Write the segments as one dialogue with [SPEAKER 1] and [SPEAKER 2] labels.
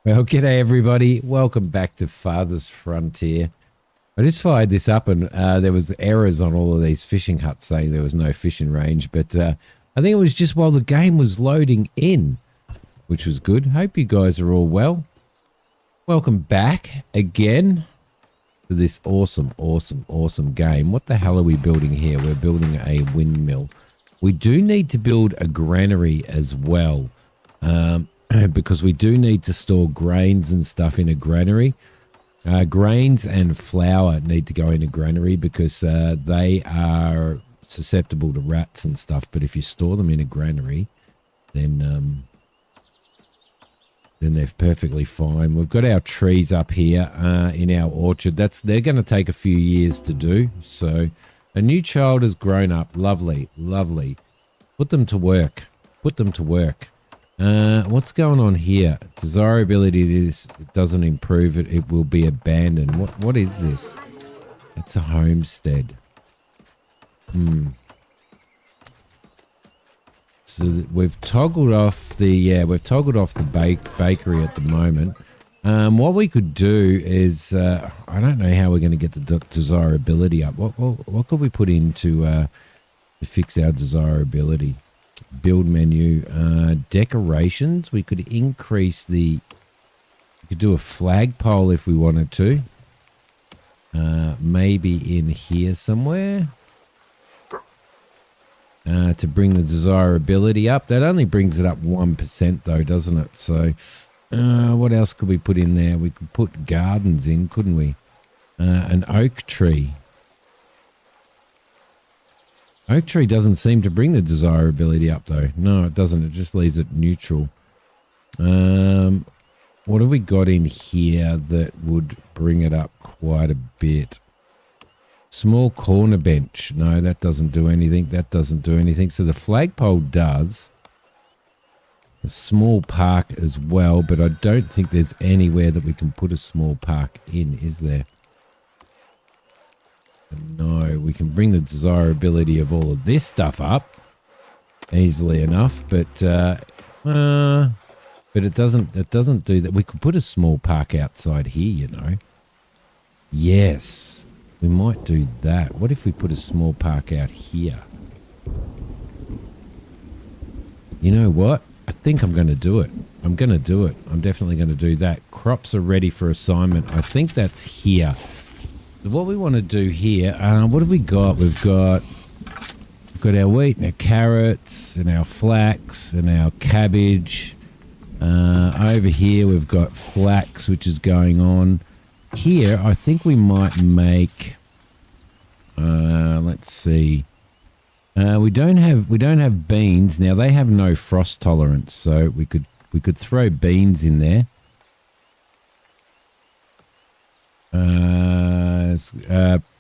[SPEAKER 1] Well, g'day everybody. Welcome back to Farthest Frontier. I just fired this up and there was errors on all of these fishing huts saying there was no fishing range, but I think it was just while the game was loading in, which was good. Hope you guys are all well. Welcome back again to this awesome game. What the hell are we building here? We're building a windmill. We do need to build a granary as well. Because we do need to store grains and stuff in a granary. Grains and flour need to go in a granary because they are susceptible to rats and stuff. But if you store them in a granary, then they're perfectly fine. We've got our trees up here in our orchard. They're going to take a few years to do. So a new child has grown up. Lovely, lovely. Put them to work. Put them to work. What's going on here? Desirability is it doesn't improve it. It will be abandoned. What is this? It's a homestead. So we've toggled off the bakery at the moment. What we could do is I don't know how we're going to get the desirability up. What could we put in to fix our desirability? Build menu, decorations. We could increase we could do a flagpole if we wanted to. Maybe in here somewhere. To bring the desirability up. That only brings it up 1% though, doesn't it? So what else could we put in there? We could put gardens in, couldn't we? An oak tree. Oak tree doesn't seem to bring the desirability up though. No, it doesn't. It just leaves it neutral. What have we got in here that would bring it up quite a bit? Small corner bench. No, that doesn't do anything. That doesn't do anything. So the flagpole does. A small park as well, but I don't think there's anywhere that we can put a small park in, is there? No, we can bring the desirability of all of this stuff up easily enough, but it doesn't do that. We could put a small park outside here, you know. Yes, we might do that. What if we put a small park out here? You know what? I think I'm going to do it. I'm going to do it. I'm definitely going to do that. Crops are ready for assignment. I think that's here. What we want to do here, what have we got? We've got our wheat and our carrots and our flax and our cabbage. Over here we've got flax, which is going on. Here, I think we might make. Let's see. We don't have beans now. They have no frost tolerance, so we could throw beans in there.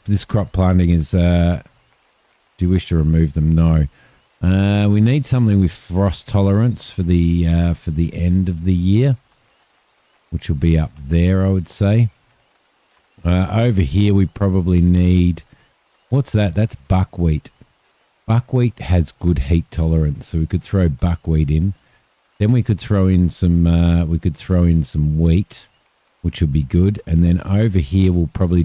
[SPEAKER 1] This crop planting is, do you wish to remove them? No. We need something with frost tolerance for the end of the year, which will be up there, I would say. Over here we probably need, what's that? That's buckwheat. Buckwheat has good heat tolerance, so we could throw buckwheat in. Then we could throw in some wheat, which will be good. And then over here we'll probably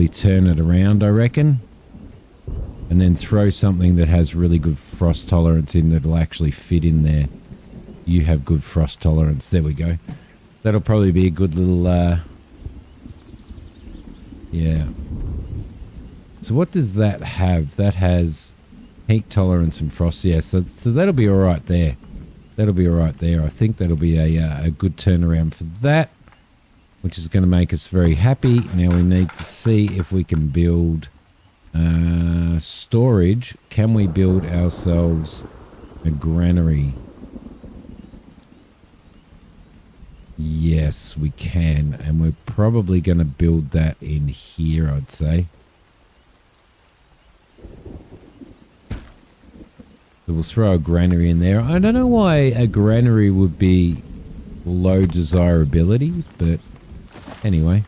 [SPEAKER 1] turn it around, I reckon. And then throw something that has really good frost tolerance in that'll actually fit in there. You have good frost tolerance. There we go. That'll probably be a good little, yeah. So what does that have? That has heat tolerance and frost. Yeah, so that'll be all right there. That'll be all right there. I think that'll be a good turnaround for that, which is going to make us very happy. Now we need to see if we can build storage. Can we build ourselves a granary? Yes, we can. And we're probably going to build that in here, I'd say. So we'll throw a granary in there. I don't know why a granary would be low desirability, but anyway,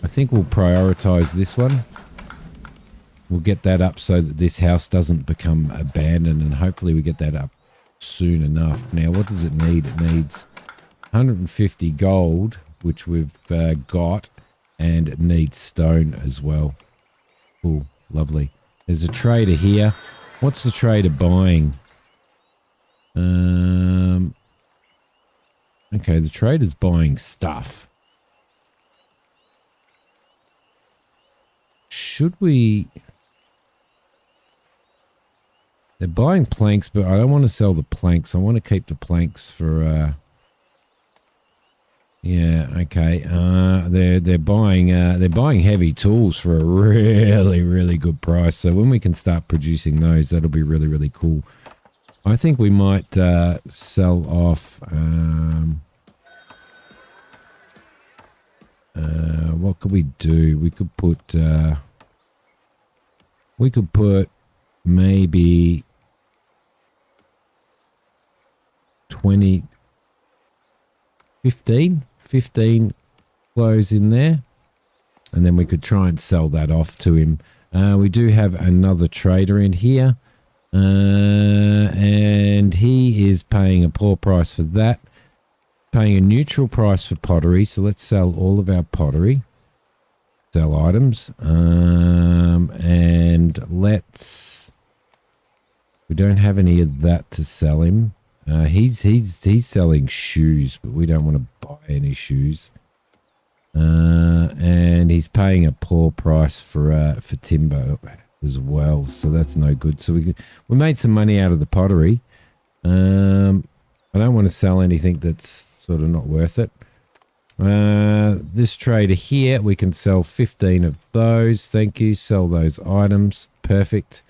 [SPEAKER 1] I think we'll prioritize this one. We'll get that up so that this house doesn't become abandoned, and hopefully we get that up soon enough. Now, what does it need? It needs 150 gold, which we've got, and it needs stone as well. Cool, lovely. There's a trader here. What's the trader buying? Okay, the trader's buying stuff. Should we... They're buying planks, but I don't want to sell the planks. I want to keep the planks for... Yeah, okay. They're buying heavy tools for a really, really good price. So when we can start producing those, that'll be really, really cool. I think we might sell off. What could we do? We could put. Maybe 20, 15 clothes in there, and then we could try and sell that off to him. We do have another trader in here, and he is paying a poor price for that, paying a neutral price for pottery. So let's sell all of our pottery, sell items, and we don't have any of that to sell him. He's selling shoes, but we don't want to buy any shoes. And he's paying a poor price for timber as well, so that's no good. So we made some money out of the pottery. I don't want to sell anything that's sort of not worth it. This trader here, we can sell 15 of those. Thank you. Sell those items. Perfect.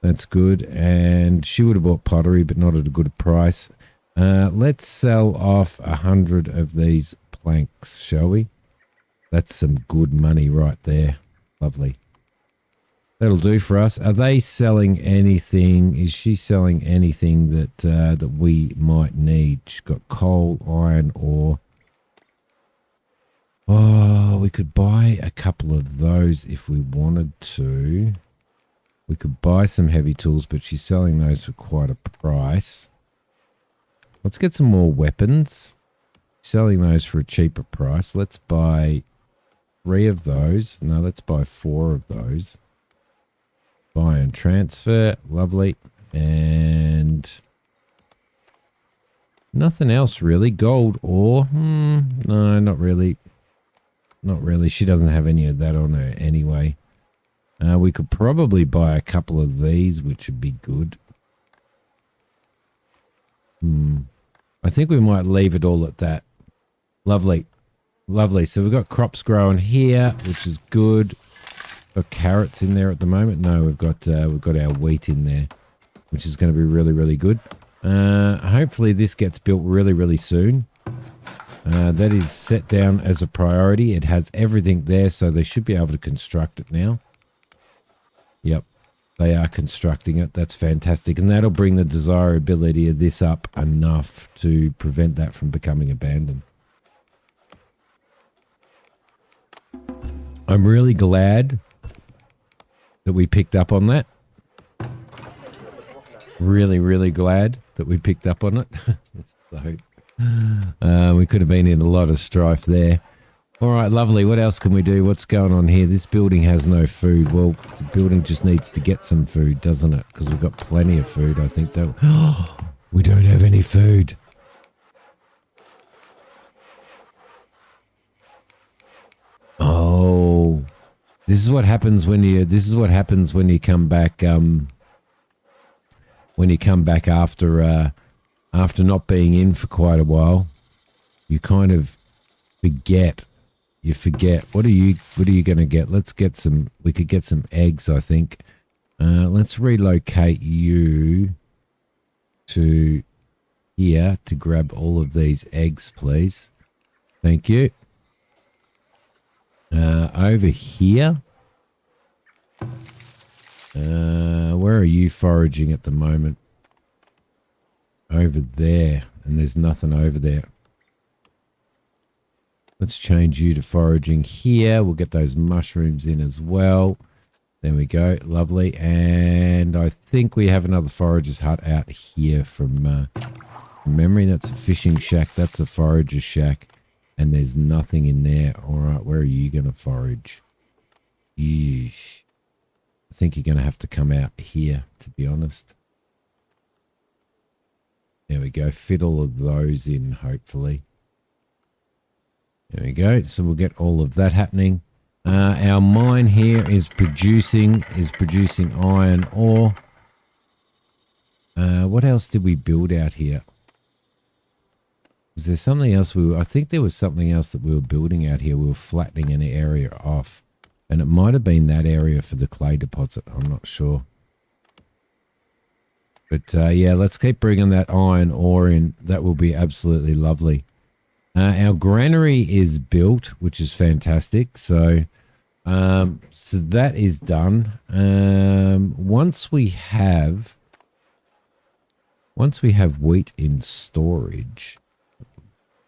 [SPEAKER 1] That's good. And she would have bought pottery, but not at a good price. Let's sell off 100 of these planks, shall we? That's some good money right there. Lovely. That'll do for us. Are they selling anything? Is she selling anything that we might need? She's got coal, iron, ore. Oh, we could buy a couple of those if we wanted to. We could buy some heavy tools, but she's selling those for quite a price. Let's get some more weapons. Selling those for a cheaper price. Let's buy 3 of those. No, let's buy 4 of those. Buy and transfer. Lovely. And nothing else really. Gold ore. No, not really. Not really. She doesn't have any of that on her anyway. We could probably buy a couple of these, which would be good. I think we might leave it all at that. Lovely. Lovely. So we've got crops growing here, which is good. Got carrots in there at the moment. No, we've got our wheat in there, which is going to be really, really good. Hopefully this gets built really, really soon. That is set down as a priority. It has everything there, so they should be able to construct it now. Yep, they are constructing it. That's fantastic. And that'll bring the desirability of this up enough to prevent that from becoming abandoned. I'm really glad that we picked up on that. Really, really glad that we picked up on it. That's the hope. We could have been in a lot of strife there. All right, lovely. What else can we do? What's going on here? This building has no food. Well, the building just needs to get some food, doesn't it? Because we've got plenty of food, I think. We don't have any food. Oh, this is what happens when you come back. When you come back after not being in for quite a while, you kind of forget. You forget. What are you going to get? Let's get some. We could get some eggs, I think. Let's relocate you to here to grab all of these eggs, please. Thank you. Over here. Where are you foraging at the moment? Over there, and there's nothing over there. Let's change you to foraging here. We'll get those mushrooms in as well. There we go. Lovely. And I think we have another forager's hut out here from memory. That's a fishing shack. That's a forager's shack. And there's nothing in there. All right. Where are you going to forage? Yeesh. I think you're going to have to come out here, to be honest. There we go. Fit all of those in, hopefully. There we go. So we'll get all of that happening. Our mine here is producing iron ore. What else did we build out here? Was there something else I think there was something else that we were building out here. We were flattening an area off. And it might have been that area for the clay deposit. I'm not sure. But yeah, let's keep bringing that iron ore in. That will be absolutely lovely. Our granary is built, which is fantastic. So that is done. Once we have wheat in storage,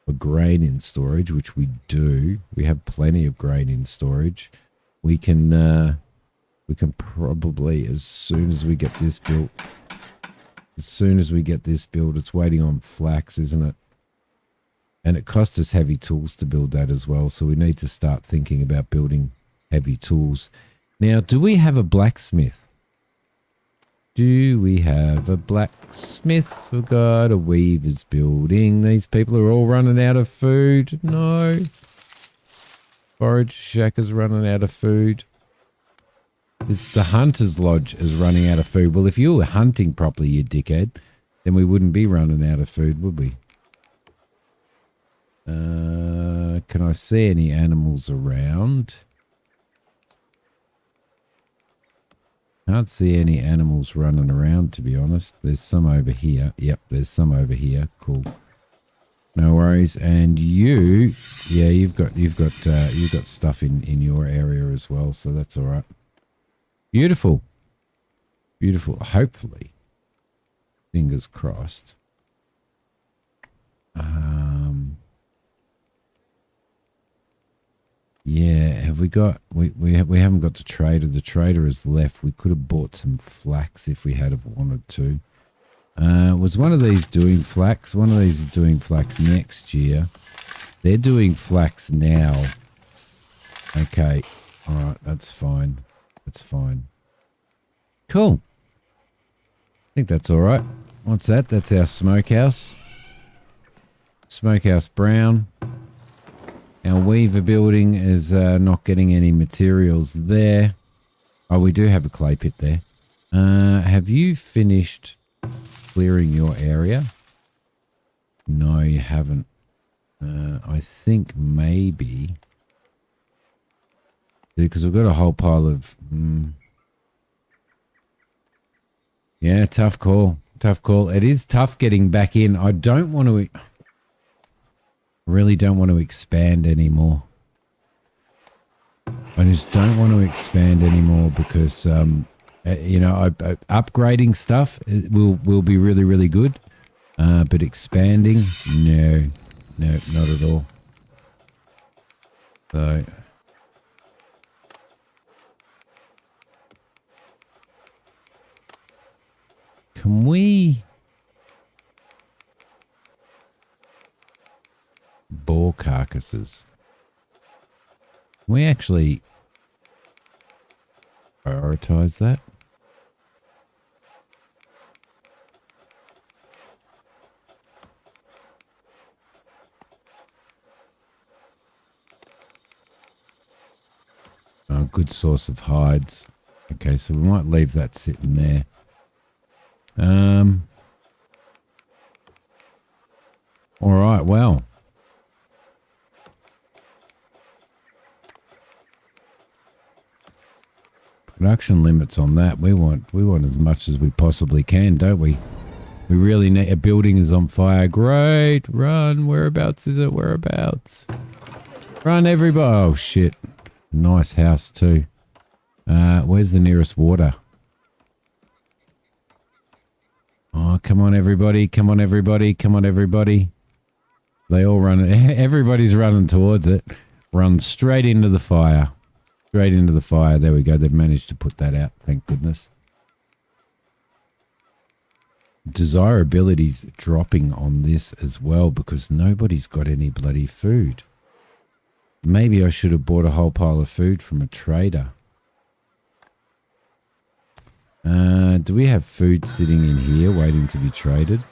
[SPEAKER 1] or grain in storage, which we do, we have plenty of grain in storage. We can probably, as soon as we get this built, it's waiting on flax, isn't it? And it cost us heavy tools to build that as well. So we need to start thinking about building heavy tools. Now, do we have a blacksmith? Do we have a blacksmith? We've got a weaver's building. These people are all running out of food. No. Forage shack is running out of food. The hunter's lodge is running out of food. Well, if you were hunting properly, you dickhead, then we wouldn't be running out of food, would we? Can I see any animals around? Can't see any animals running around, to be honest. There's some over here. Yep, there's some over here. Cool. No worries. And you, yeah, you've got stuff in your area as well, so that's all right. Beautiful. Beautiful. Hopefully. Fingers crossed. Yeah, have we got we haven't got the trader. The trader has left. We could have bought some flax if we had have wanted to. Was one of these doing flax? One of these is doing flax next year. They're doing flax now. Okay. All right, that's fine. That's fine. Cool. I think that's all right. What's that? That's our smokehouse. Smokehouse brown. Our weaver building is not getting any materials there. Oh, we do have a clay pit there. Have you finished clearing your area? No, you haven't. I think maybe. Because we've got a whole pile of... Yeah, tough call. Tough call. It is tough getting back in. I don't want to... really don't want to expand anymore. I just don't want to expand anymore because, you know, upgrading stuff will be really, really good. But expanding, no, not at all. So... can we... boar carcasses. Can we actually prioritize that? Oh, good source of hides. Okay, so we might leave that sitting there. All right, well. Production limits on that. We want as much as we possibly can, don't we? We really need... a building is on fire. Great. Run. Whereabouts is it? Whereabouts? Run, everybody. Oh, shit. Nice house, too. Where's the nearest water? Oh, come on, everybody. Come on, everybody. Come on, everybody. They all run. Everybody's running towards it. Run straight into the fire. Straight into the fire. There we go. They've managed to put that out. Thank goodness. Desirability's dropping on this as well because nobody's got any bloody food. Maybe I should have bought a whole pile of food from a trader. Do we have food sitting in here waiting to be traded?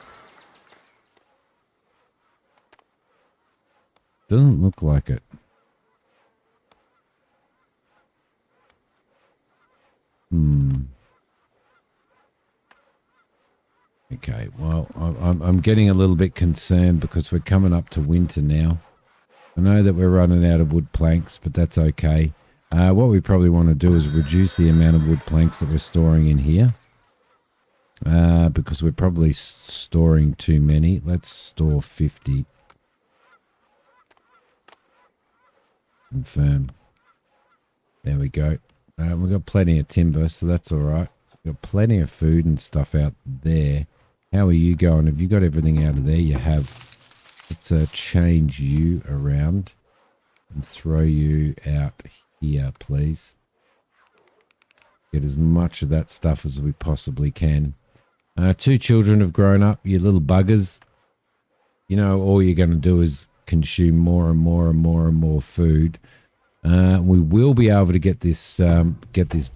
[SPEAKER 1] Doesn't look like it. Okay, well, I'm getting a little bit concerned because we're coming up to winter now. I know that we're running out of wood planks, but that's okay. What we probably want to do is reduce the amount of wood planks that we're storing in here. Because we're probably storing too many. Let's store 50. Confirm. There we go. We've got plenty of timber, so that's all right. We've got plenty of food and stuff out there. How are you going? Have you got everything out of there? You have. Let's change you around and throw you out here, please. Get as much of that stuff as we possibly can. 2 children have grown up, you little buggers. You know, all you're going to do is consume more and more and more and more food. We will be able to get this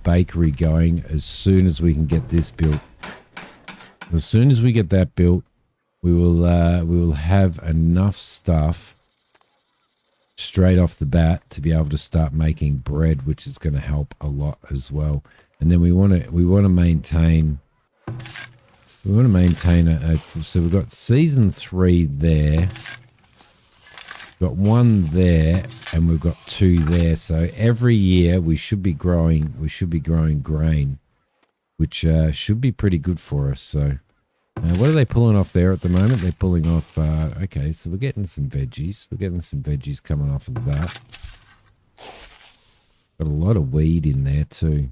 [SPEAKER 1] bakery going as soon as we can get this built. As soon as we get that built, we will have enough stuff straight off the bat to be able to start making bread, which is going to help a lot as well. And then we want to maintain. We want to maintain so we've got season 3 there. We've got 1 there, and we've got 2 there. So every year we should be growing. We should be growing grain, which should be pretty good for us. So, what are they pulling off there at the moment? They're pulling off. Okay, so we're getting some veggies. We're getting some veggies coming off of that. Got a lot of weed in there too.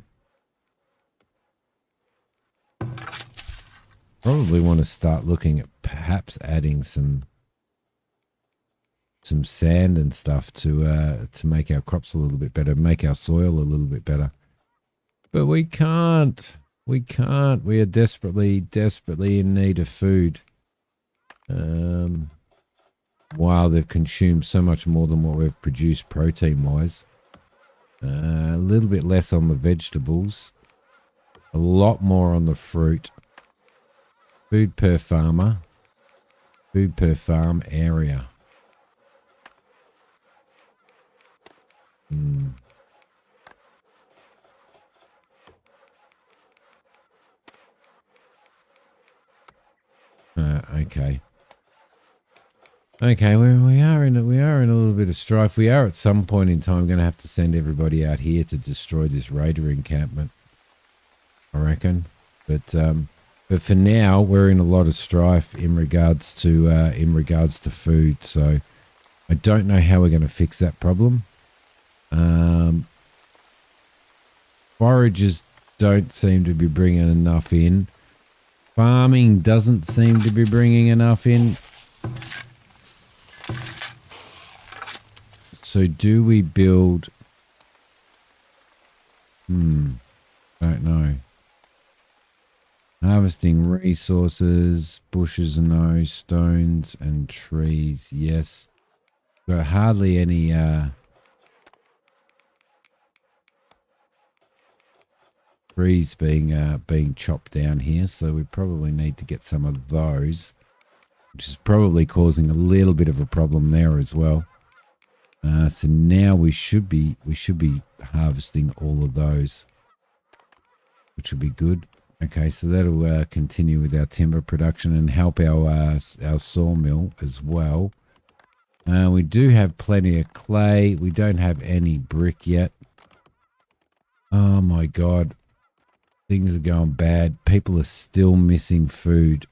[SPEAKER 1] Probably want to start looking at perhaps adding some sand and stuff to make our crops a little bit better, make our soil a little bit better. But we can't. We can't. We are desperately, desperately in need of food. While they've consumed so much more than what we've produced protein-wise. A little bit less on the vegetables. A lot more on the fruit. Food per farmer. Food per farm area. Okay. Okay, we are in a little bit of strife. We are at some point in time going to have to send everybody out here to destroy this raider encampment, I reckon. But for now, we're in a lot of strife in regards to food. So I don't know how we're going to fix that problem. Foragers don't seem to be bringing enough in. Farming doesn't seem to be bringing enough in. So do we build... don't know. Harvesting resources, bushes no, stones and trees, yes. Got hardly any... trees being chopped down here, so we probably need to get some of those, which is probably causing a little bit of a problem there as well. So now we should be harvesting all of those, which will be good. Okay, so that'll continue with our timber production and help our sawmill as well. We do have plenty of clay. We don't have any brick yet. Oh my God. Things are going bad. People are still missing food.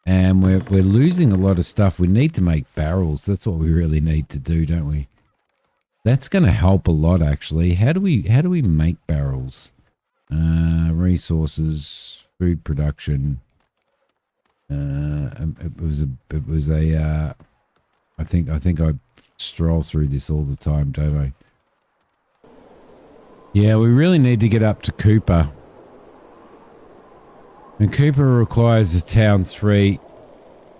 [SPEAKER 1] And we're losing a lot of stuff. We need to make barrels. That's what we really need to do, don't we? That's going to help a lot, actually. How do we make barrels? Resources, food production. It was a I think I stroll through this all the time, don't I? Yeah, we really need to get up to Cooper. And Cooper requires a town 3,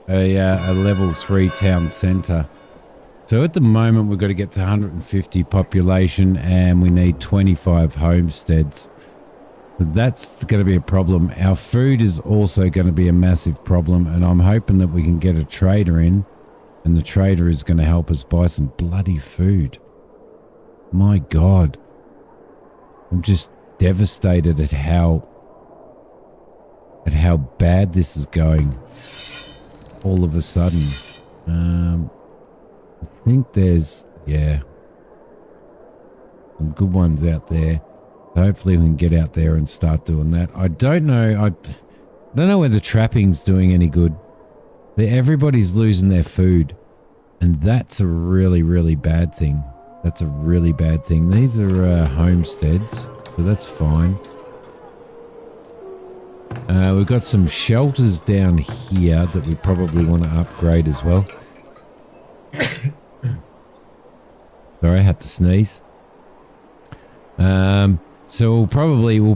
[SPEAKER 1] a level 3 town centre. So at the moment we've got to get to 150 population and we need 25 homesteads. That's going to be a problem. Our food is also going to be a massive problem, and I'm hoping that we can get a trader in, and the trader is going to help us buy some bloody food. My God. I'm just devastated at how bad this is going all of a sudden. I think there's, yeah, some good ones out there. Hopefully we can get out there and start doing that. I don't know. I don't know whether trapping's doing any good. Everybody's losing their food, and that's a really, really bad thing. That's a really bad thing. These are homesteads, so that's fine. We've got some shelters down here that we probably want to upgrade as well. Sorry, I had to sneeze. So we'll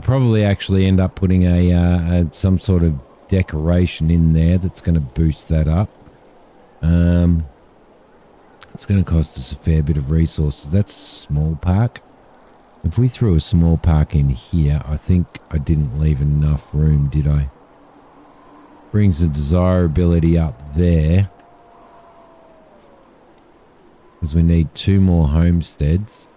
[SPEAKER 1] probably actually end up putting a some sort of decoration in there that's going to boost that up. It's going to cost us a fair bit of resources. That's a small park. If we threw a small park in here, I think I didn't leave enough room, did I? Brings the desirability up there. Because we need 2 more homesteads.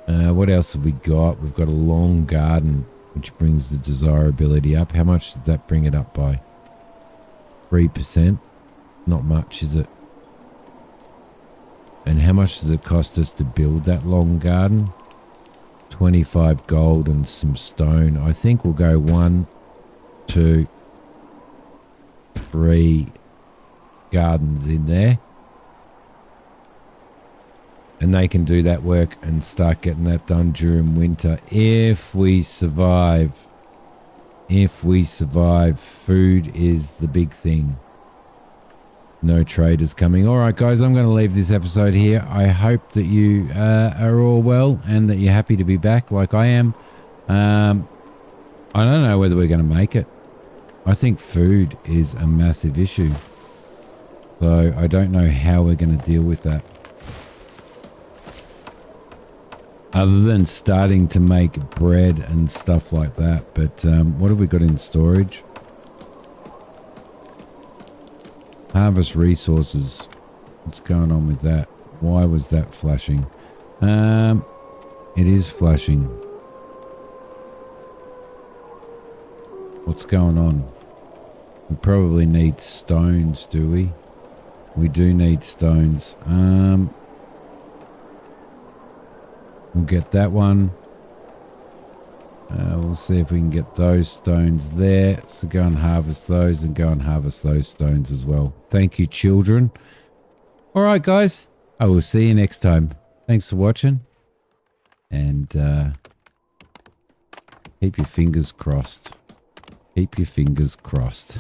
[SPEAKER 1] What else have we got? We've got a long garden, which brings the desirability up. How much does that bring it up by? 3%. Not much, is it? And how much does it cost us to build that long garden? 25 gold and some stone. I think we'll go 1, 2, 3 gardens in there. And they can do that work and start getting that done during winter. If we survive. If we survive, food is the big thing. No traders coming. All right, guys, I'm going to leave this episode here. I hope that you are all well and that you're happy to be back like I am. I don't know whether we're going to make it. I think food is a massive issue. So I don't know how we're going to deal with that. Other than starting to make bread and stuff like that. But what have we got in storage? Harvest resources. What's going on with that? Why was that flashing? It is flashing. What's going on? We probably need stones, do we? We do need stones. We'll get that one. We'll see if we can get those stones there. So go and harvest those and go and harvest those stones as well. Thank you, children. All right, guys. I will see you next time. Thanks for watching. And keep your fingers crossed. Keep your fingers crossed.